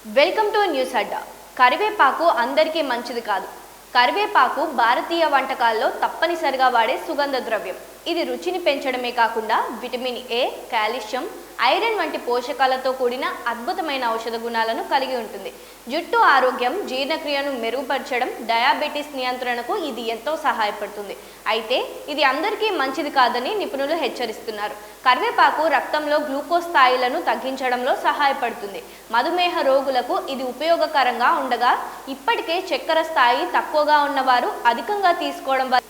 Welcome to news అడ్డా. కరివేపాకు అందరికీ మంచిది కాదు. కరివేపాకు భారతీయ వంటకాల్లో తప్పనిసరిగా వాడే సుగంధ ద్రవ్యం. ఇది రుచిని పెంచడమే కాకుండా విటమిన్ ఏ, కాల్షియం, ఐరన్ వంటి పోషకాలతో కూడిన అద్భుతమైన ఔషధ గుణాలను కలిగి ఉంటుంది. జుట్టు ఆరోగ్యం, జీర్ణక్రియను మెరుగుపరచడం, డయాబెటీస్ నియంత్రణకు ఇది ఎంతో సహాయపడుతుంది. అయితే ఇది అందరికీ మంచిది కాదని నిపుణులు హెచ్చరిస్తున్నారు. కరివేపాకు రక్తంలో గ్లూకోజ్ స్థాయిలను తగ్గించడంలో సహాయపడుతుంది. మధుమేహ రోగులకు ఇది ఉపయోగకరంగా ఉండగా, ఇప్పటికే చక్కెర స్థాయి తక్కువగా ఉన్నవారు అధికంగా తీసుకోవడం వల్ల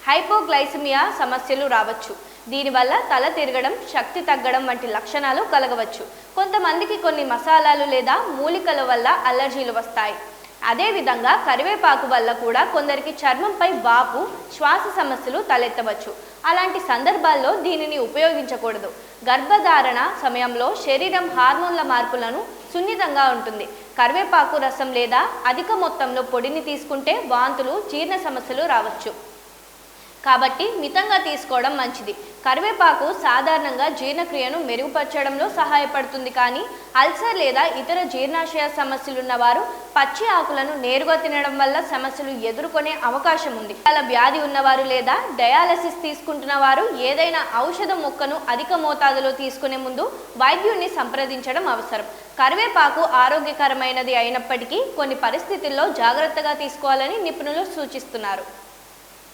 హైపోగ్లైసిమియా సమస్యలు రావచ్చు. దీనివల్ల తల తిరగడం, శక్తి తగ్గడం వంటి లక్షణాలు కలగవచ్చు. కొంతమందికి కొన్ని మసాలాలు లేదా మూలికల వల్ల అలర్జీలు వస్తాయి. అదేవిధంగా కరివేపాకు వల్ల కూడా కొందరికి చర్మంపై వాపు, శ్వాస సమస్యలు తలెత్తవచ్చు. అలాంటి సందర్భాల్లో దీనిని ఉపయోగించకూడదు. గర్భధారణ సమయంలో శరీరం హార్మోన్ల మార్పులను సున్నితంగా ఉంటుంది. కరివేపాకు రసం లేదా అధిక మొత్తంలో పొడిని తీసుకుంటే వాంతులు, జీర్ణ సమస్యలు రావచ్చు. కాబట్టి మితంగా తీసుకోవడం మంచిది. కరివేపాకు సాధారణంగా జీర్ణక్రియను మెరుగుపరచడంలో సహాయపడుతుంది. కానీ అల్సర్ లేదా ఇతర జీర్ణాశయ సమస్యలున్న వారు పచ్చి ఆకులను నేరుగా తినడం వల్ల సమస్యలు ఎదుర్కొనే అవకాశం ఉంది. అలా వ్యాధి ఉన్నవారు లేదా డయాలసిస్ తీసుకుంటున్న వారు ఏదైనా ఔషధ మొక్కను అధిక మోతాదులో తీసుకునే ముందు వైద్యుడిని సంప్రదించడం అవసరం. కరివేపాకు ఆరోగ్యకరమైనది అయినప్పటికీ కొన్ని పరిస్థితుల్లో జాగ్రత్తగా తీసుకోవాలని నిపుణులు సూచిస్తున్నారు.